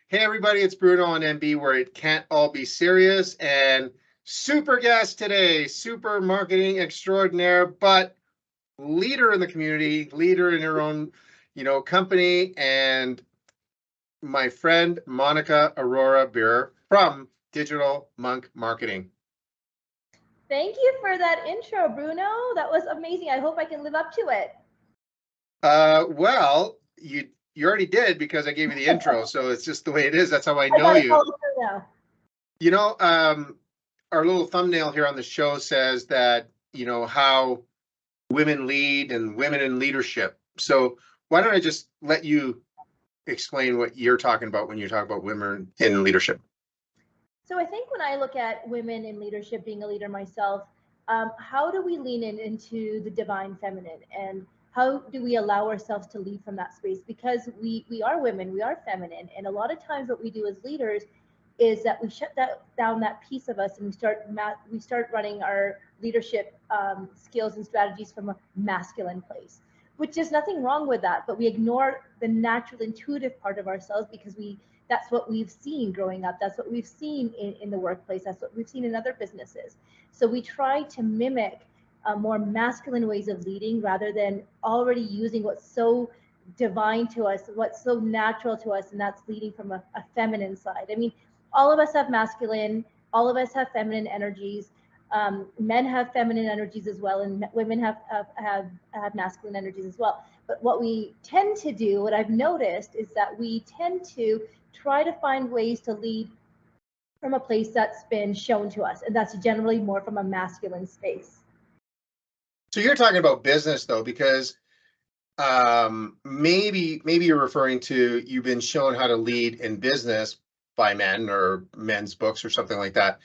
Hey everybody, it's Bruno and MB, where it can't all be serious. And super guest today, super marketing extraordinaire, but leader in the community, leader in her own, company, and my friend Monica Arora Bir from Digital Monk Marketing. Thank you for that intro, Bruno. That was amazing. I hope I can live up to it. Well, you already did because I gave you the intro, so it's just the way it is. That's how I know you. You know, our little thumbnail here on the show says that, how women lead and women in leadership. So why don't I just let you explain what you're talking about when you talk about women in leadership? So I think when I look at women in leadership, being a leader myself, how do we lean into the divine feminine, and how do we allow ourselves to lead from that space? Because we are women, we are feminine, and a lot of times what we do as leaders is that we shut down that piece of us, and we start running our leadership skills and strategies from a masculine place, which is nothing wrong with that, but we ignore the natural intuitive part of ourselves because that's what we've seen growing up. That's what we've seen in the workplace. That's what we've seen in other businesses. So we try to mimic more masculine ways of leading rather than already using what's so divine to us, what's so natural to us, and that's leading from a feminine side. I mean, all of us have masculine, all of us have feminine energies. Men have feminine energies as well, and women have masculine energies as well. But what we tend to do, what I've noticed, is that we tend to try to find ways to lead from a place that's been shown to us, and that's generally more from a masculine space. So you're talking about business though, because maybe you're referring to you've been shown how to lead in business by men or men's books or something like that.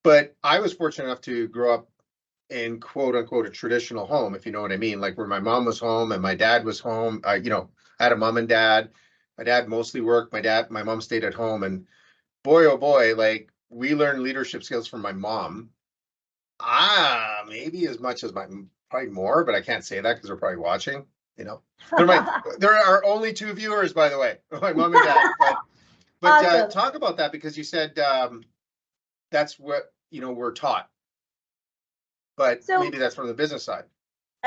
But I was fortunate enough to grow up in quote unquote a traditional home, if you know what I mean, like where my mom was home and my dad was home. I had a mom and dad. My dad mostly worked. My mom stayed at home, and boy, oh boy, like we learned leadership skills from my mom. Maybe as much as probably more, but I can't say that because they're probably watching. There are only 2 viewers, by the way, my mom and dad. But awesome. Talk about that, because you said that's what we're taught, but maybe that's from the business side.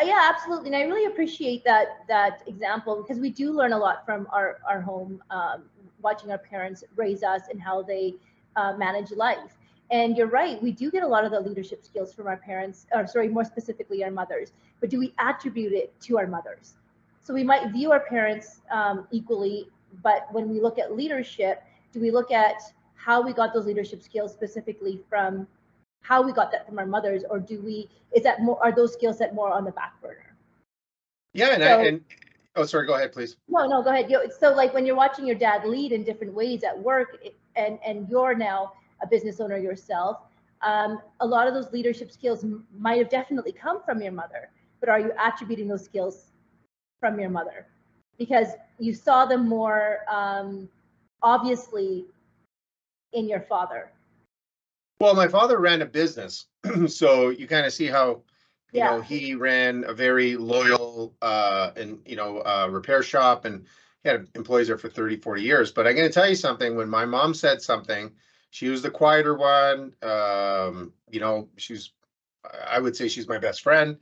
Yeah, absolutely, and I really appreciate that example, because we do learn a lot from our home, watching our parents raise us and how they manage life. And you're right, we do get a lot of the leadership skills from our parents, or sorry, more specifically our mothers. But do we attribute it to our mothers? So we might view our parents equally, but when we look at leadership, do we look at how we got those leadership skills specifically from how we got that from our mothers, or are those skill set more on the back burner? Yeah, oh, sorry, go ahead, please. No, go ahead. So like when you're watching your dad lead in different ways at work, and you're now a business owner yourself, a lot of those leadership skills might have definitely come from your mother, but are you attributing those skills from your mother because you saw them more obviously in your father? Well, my father ran a business, so you kind of see how he ran a very loyal repair shop, and he had employees there for 30-40 years. But I'm going to tell you something. When my mom said something, she was the quieter one. I would say she's my best friend.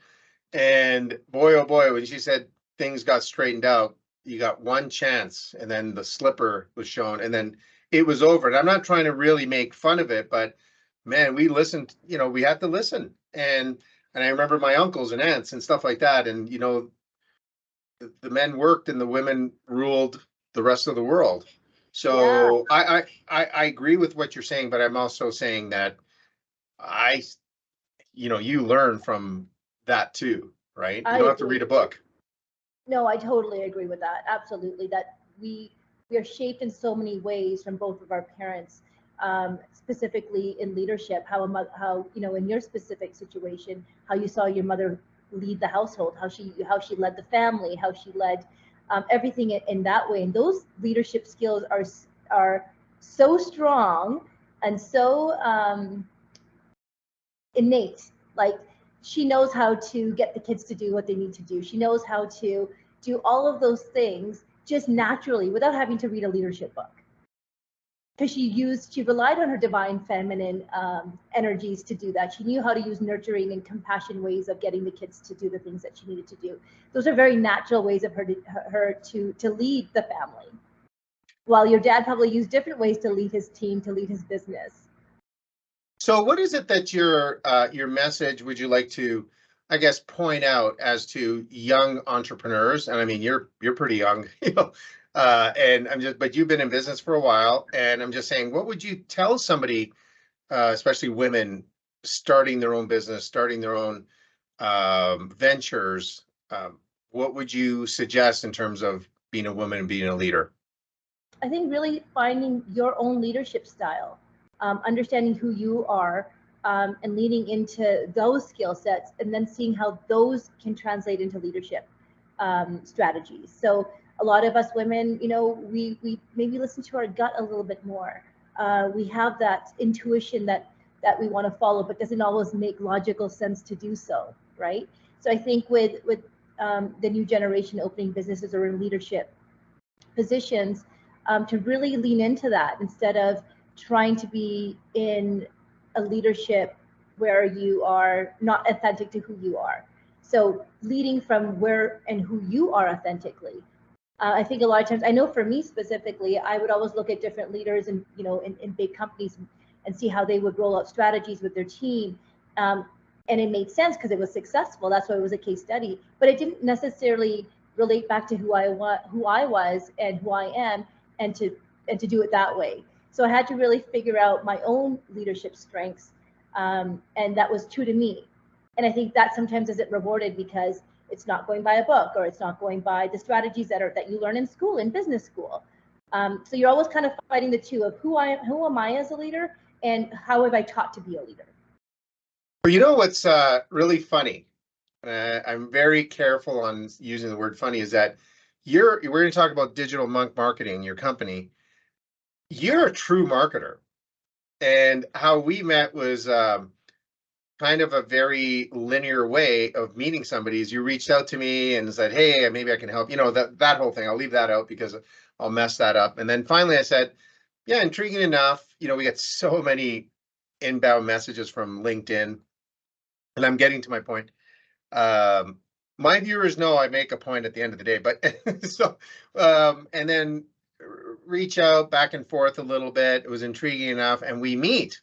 And boy, oh boy, when she said things got straightened out, you got one chance, and then the slipper was shown, and then it was over. And I'm not trying to really make fun of it, but man, we listened, we had to listen. And I remember my uncles and aunts and stuff like that. And, the men worked and the women ruled the rest of the world. So yeah. I agree with what you're saying, but I'm also saying that you learn from that too, right? You don't have to read a book. No, I totally agree with that. Absolutely. That we are shaped in so many ways from both of our parents. Specifically in leadership, how in your specific situation, how you saw your mother lead the household, how she led the family, how she led everything in that way. And those leadership skills are so strong and so innate. Like, she knows how to get the kids to do what they need to do. She knows how to do all of those things just naturally without having to read a leadership book. because she relied on her divine feminine energies to do that. She knew how to use nurturing and compassion ways of getting the kids to do the things that she needed to do. Those are very natural ways of her to lead the family. While your dad probably used different ways to lead his team, to lead his business. So what is it that your message would you like to, I guess, point out as to young entrepreneurs? And I mean, you're pretty young, you know, and but you've been in business for a while, and I'm just saying, what would you tell somebody, especially women, starting their own business, starting their own ventures? What would you suggest in terms of being a woman and being a leader? I think really finding your own leadership style, understanding who you are, and leaning into those skill sets, and then seeing how those can translate into leadership strategies. So a lot of us women, you know, we maybe listen to our gut a little bit more. We have that intuition that we want to follow, but doesn't always make logical sense to do so, right? So I think with the new generation opening businesses or in leadership positions, to really lean into that instead of trying to be in a leadership where you are not authentic to who you are. So leading from where and who you are authentically. I think a lot of times, I know for me specifically, I would always look at different leaders and, you know, in big companies and see how they would roll out strategies with their team. And it made sense because it was successful. That's why it was a case study. But it didn't necessarily relate back to who I was and who I am, and to do it that way. So I had to really figure out my own leadership strengths, and that was true to me. And I think that sometimes isn't rewarded because it's not going by a book, or it's not going by the strategies that you learn in school, in business school. So you're always kind of fighting the two of who am I as a leader, and how have I taught to be a leader. Well, you know what's really funny? I'm very careful on using the word funny. Is that we're going to talk about digital marketing, your company. You're a true marketer, and how we met was kind of a very linear way of meeting somebody. Is you reached out to me and said, "Hey, maybe I can help." You know, that whole thing. I'll leave that out because I'll mess that up. And then finally, I said, "Yeah, intriguing enough." You know, we get so many inbound messages from LinkedIn, and I'm getting to my point. My viewers know I make a point at the end of the day, but so and then reach out back and forth a little bit. It was intriguing enough, and we meet.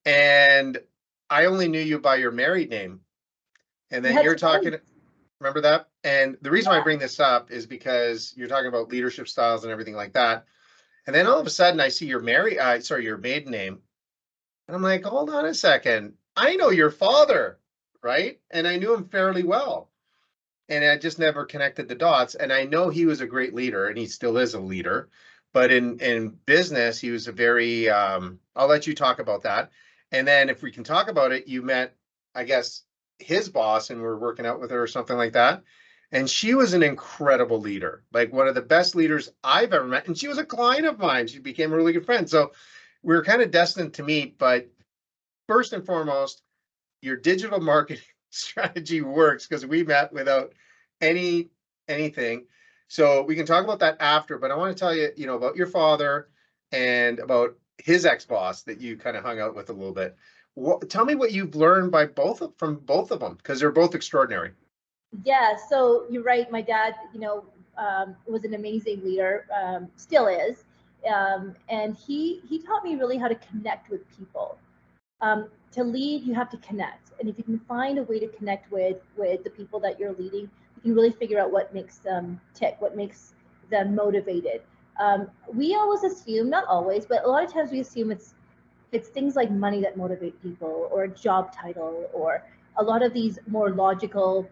And I only knew you by your married name, and then you're talking. Remember that? And the reason why I bring this up is because you're talking about leadership styles and everything like that. And then all of a sudden, I see your your maiden name, and I'm like, hold on a second, I know your father, right? And I knew him fairly well, and I just never connected the dots. And I know he was a great leader, and he still is a leader. But in business, he was a very. I'll let you talk about that. And then if we can talk about it, you met, I guess, his boss and were working out with her or something like that. And she was an incredible leader, like one of the best leaders I've ever met. And she was a client of mine. She became a really good friend. So we were kind of destined to meet. But first and foremost, your digital marketing strategy works because we met without anything. So we can talk about that after. But I want to tell you, you know, about your father and about his ex-boss that you kind of hung out with a little bit. Tell me what you've learned from both of them, because they're both extraordinary. Yeah, so you're right. My dad, you know, was an amazing leader, still is, and he taught me really how to connect with people. To lead, you have to connect, and if you can find a way to connect with the people that you're leading, you can really figure out what makes them tick, what makes them motivated. We always assume, not always, but a lot of times we assume it's things like money that motivate people, or a job title, or a lot of these more logical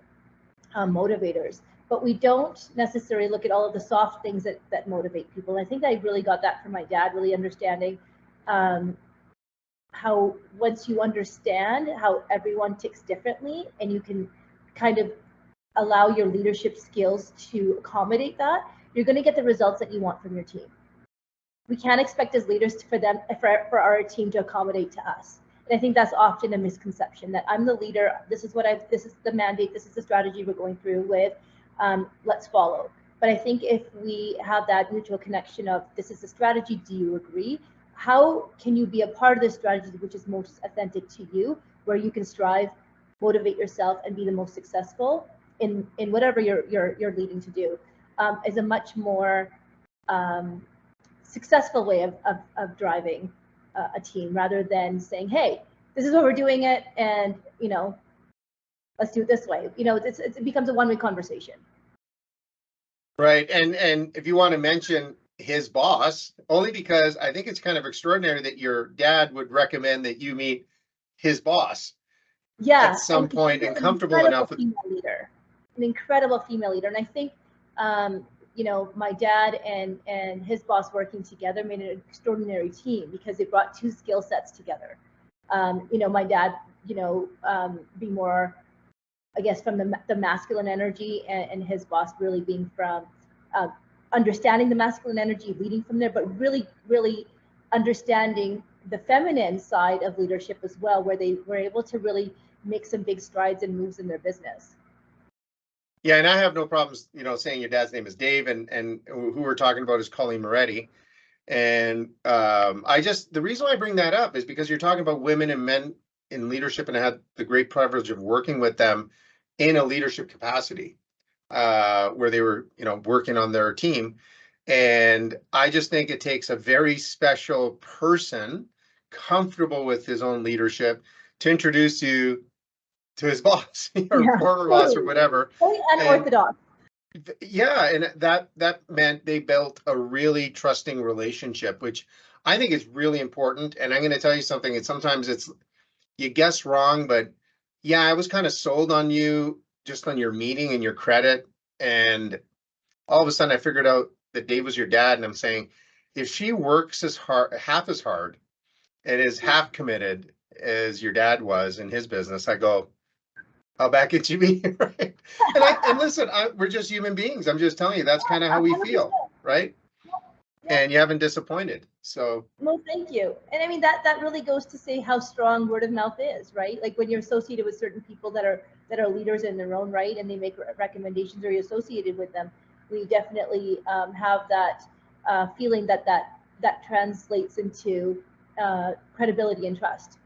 motivators. But we don't necessarily look at all of the soft things that motivate people. And I think I really got that from my dad, really understanding how once you understand how everyone ticks differently, and you can kind of allow your leadership skills to accommodate that, you're going to get the results that you want from your team. We can't expect as leaders for our team to accommodate to us. And I think that's often a misconception, that I'm the leader, this is the mandate, this is the strategy we're going through with, let's follow. But I think if we have that mutual connection of this is the strategy, do you agree? How can you be a part of the strategy which is most authentic to you, where you can strive, motivate yourself, and be the most successful in whatever you're leading to do, is a much more successful way of driving a team, rather than saying, hey, this is what we're doing it, and let's do it this way. It becomes a one-way conversation. Right. And if you want to mention his boss, only because I think it's kind of extraordinary that your dad would recommend that you meet his boss at some point, and comfortable enough with an incredible female leader. And I think my dad and his boss working together made an extraordinary team, because they brought two skill sets together. My dad be more, I guess, from the masculine energy, and his boss really being from understanding the masculine energy, leading from there, but really, really understanding the feminine side of leadership as well, where they were able to really make some big strides and moves in their business. Yeah, and I have no problems, saying your dad's name is Dave, and who we're talking about is Colleen Moretti. And the reason why I bring that up is because you're talking about women and men in leadership, and I had the great privilege of working with them in a leadership capacity, where they were, working on their team. And I just think it takes a very special person, comfortable with his own leadership, to introduce you to his boss or former boss or whatever. Very unorthodox. And that meant they built a really trusting relationship, which I think is really important. And I'm going to tell you something. Sometimes you guess wrong, but yeah, I was kind of sold on you just on your meeting and your credit. And all of a sudden I figured out that Dave was your dad. And I'm saying, if she works half as hard and is half committed as your dad was in his business, I go, how back at you be, right? And listen, we're just human beings. I'm just telling you, that's kind of how we feel, right? Yeah. And you haven't disappointed. So. Well, thank you. And I mean, that really goes to say how strong word of mouth is, right? Like when you're associated with certain people that are leaders in their own right, and they make recommendations, or you're associated with them, we definitely have that feeling that translates into credibility and trust.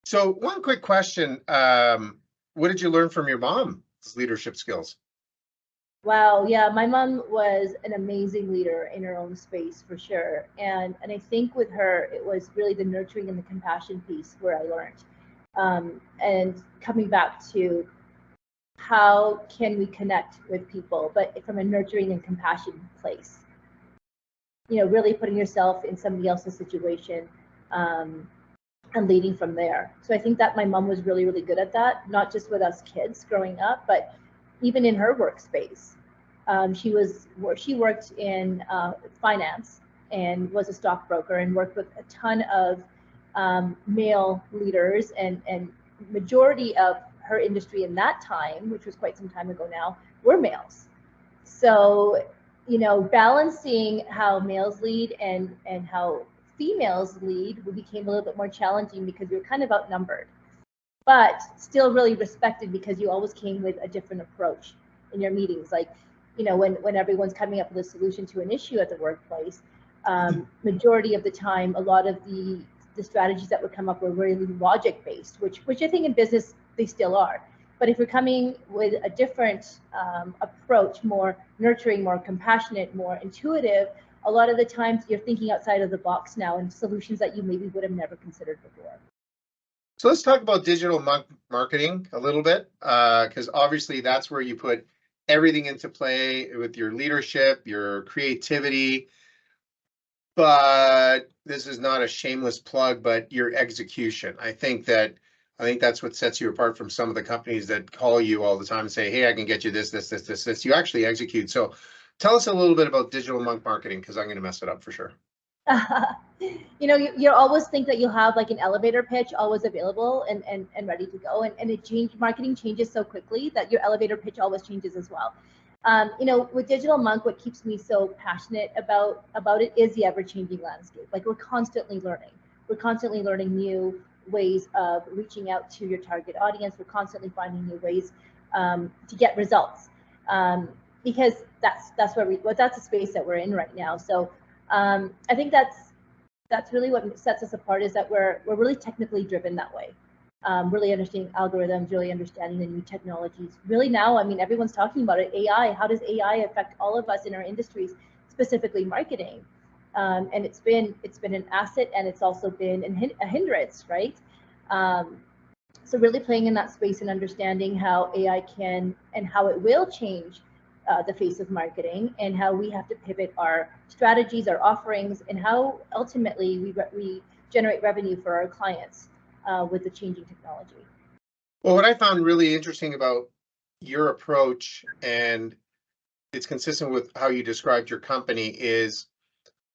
So one quick question. What did you learn from your mom's leadership skills? Wow, yeah, my mom was an amazing leader in her own space, for sure. And I think with her, it was really the nurturing and the compassion piece where I learned. And coming back to how can we connect with people, but from a nurturing and compassion place. Really putting yourself in somebody else's situation, and leading from there. So I think that my mom was really, really good at that, not just with us kids growing up, but even in her workspace. She worked in finance and was a stockbroker, and worked with a ton of male leaders, and majority of her industry in that time, which was quite some time ago now, were males. So, balancing how males lead and how females lead became a little bit more challenging, because you're kind of outnumbered, but still really respected, because you always came with a different approach in your meetings. Like, when everyone's coming up with a solution to an issue at the workplace, majority of the time, a lot of the strategies that would come up were really logic based, which I think in business they still are. But if you're coming with a different approach, more nurturing, more compassionate, more intuitive, a lot of the times you're thinking outside of the box now, and solutions that you maybe would have never considered before. So let's talk about digital marketing a little bit, because obviously that's where you put everything into play with your leadership, your creativity. But this is not a shameless plug, but your execution. I think that's what sets you apart from some of the companies that call you all the time and say, hey, I can get you this. You actually execute. So tell us a little bit about digital marketing, because I'm going to mess it up for sure. You always think that you'll have like an elevator pitch always available and ready to go. And marketing changes so quickly that your elevator pitch always changes as well. With Digital Monk, what keeps me so passionate about it is the ever-changing landscape. Like, we're constantly learning. We're constantly learning new ways of reaching out to your target audience. We're constantly finding new ways to get results. because that's the space that we're in right now. So I think that's really what sets us apart, is that we're really technically driven that way. Really understanding algorithms, really understanding the new technologies. Really now, I mean, everyone's talking about it. AI, how does AI affect all of us in our industries, specifically marketing? And it's been an asset, and it's also been a hindrance, right? So really playing in that space and understanding how AI can and how it will change the face of marketing, and how we have to pivot our strategies, our offerings, and how ultimately we generate revenue for our clients with the changing technology. Well, what I found really interesting about your approach, and it's consistent with how you described your company, is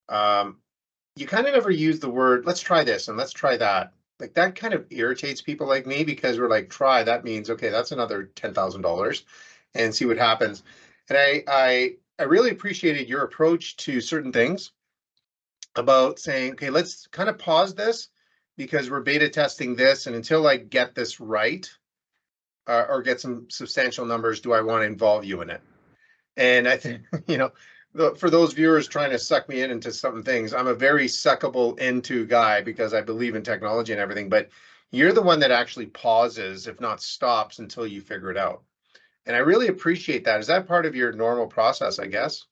you kind of never use the word, let's try this and let's try that. Like, that kind of irritates people like me, because we're like, try, that means, okay, that's another $10,000 and see what happens. And I really appreciated your approach to certain things about saying, okay, let's kind of pause this because we're beta testing this, and until I get this right or get some substantial numbers, do I want to involve you in it? And I think, for those viewers trying to suck me into some things, I'm a very suckable into guy because I believe in technology and everything, but you're the one that actually pauses, if not stops, until you figure it out. And I really appreciate that. Is that part of your normal process, I guess?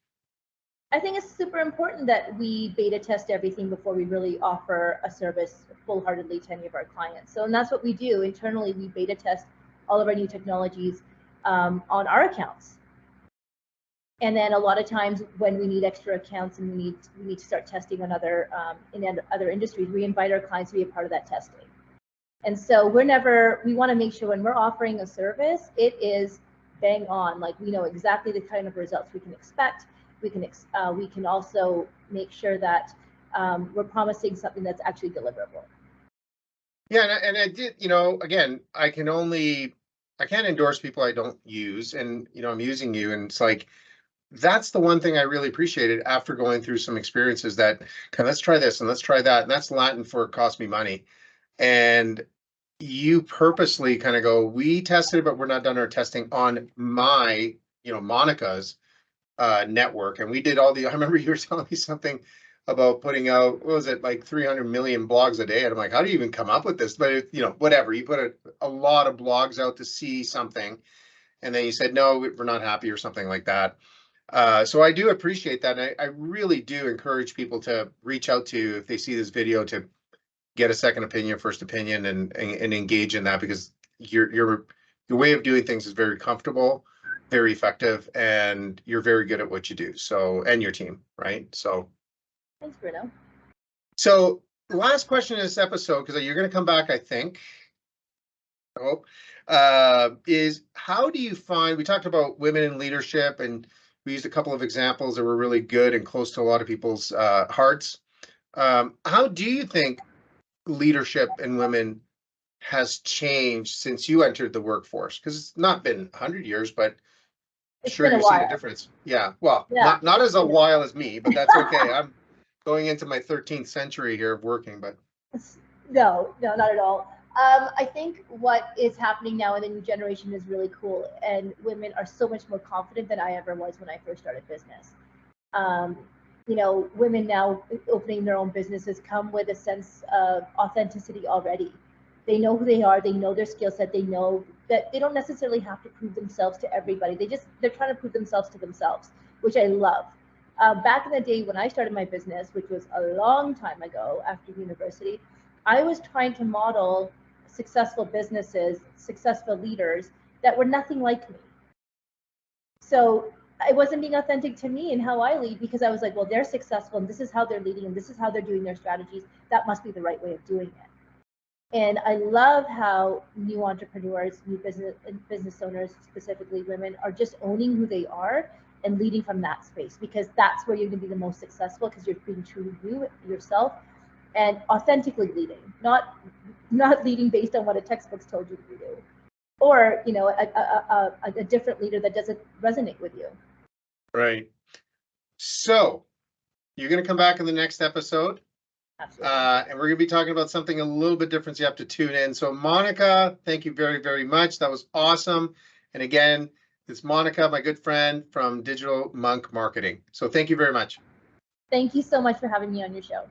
I think it's super important that we beta test everything before we really offer a service full-heartedly to any of our clients. So, and that's what we do internally. We beta test all of our new technologies on our accounts. And then a lot of times when we need extra accounts and we need to start testing on in other industries, we invite our clients to be a part of that testing. And so we want to make sure when we're offering a service, it is bang on. Like, we know exactly the kind of results we can expect. We can also make sure that we're promising something that's actually deliverable. Yeah, and I did, again, I can't endorse people I don't use, and I'm using you, and it's like, that's the one thing I really appreciated after going through some experiences, that, okay, let's try this and let's try that. And that's Latin for it cost me money. And you purposely kind of go, we tested it, but we're not done our testing on my, Monica's network. And we did I remember you were telling me something about putting out, what was it, like 300 million blogs a day. And I'm like, how do you even come up with this? But whatever, you put a lot of blogs out to see something. And then you said, no, we're not happy, or something like that. So I do appreciate that. And I really do encourage people to reach out to you if they see this video, to get a second opinion, first opinion, and engage in that, because your way of doing things is very comfortable, very effective, and you're very good at what you do. So, and your team, right? So thanks, Bruno. So last question in this episode, because you're going to come back, I think. I hope. Is, how do you find, we talked about women in leadership, and we used a couple of examples that were really good and close to a lot of people's hearts. How do you think leadership in women has changed since you entered the workforce? Because it's not been 100 years, but It's sure you've seen a difference. Yeah, well, yeah. Not as a while as me, but that's okay. I'm going into my 13th century here of working, but. No, not at all. I think what is happening now in the new generation is really cool, and women are so much more confident than I ever was when I first started business. Women now opening their own businesses come with a sense of authenticity already. They know who they are, they know their skill set, they know that they don't necessarily have to prove themselves to everybody. They're trying to prove themselves to themselves, which I love. Back in the day when I started my business, which was a long time ago after university, I was trying to model successful businesses, successful leaders that were nothing like me. So I wasn't being authentic to me and how I lead, because I was like, well, they're successful and this is how they're leading and this is how they're doing their strategies. That must be the right way of doing it. And I love how new entrepreneurs, new business owners, specifically women, are just owning who they are and leading from that space, because that's where you're going to be the most successful, because you're being true to you, yourself, and authentically leading, not leading based on what a textbook's told you to do, or a different leader that doesn't resonate with you. Right. So you're going to come back in the next episode. Absolutely. And we're going to be talking about something a little bit different, so you have to tune in. So Monica, thank you very, very much. That was awesome. And again, It's Monica, my good friend from Digital Monk Marketing. So thank you very much. Thank you so much for having me on your show.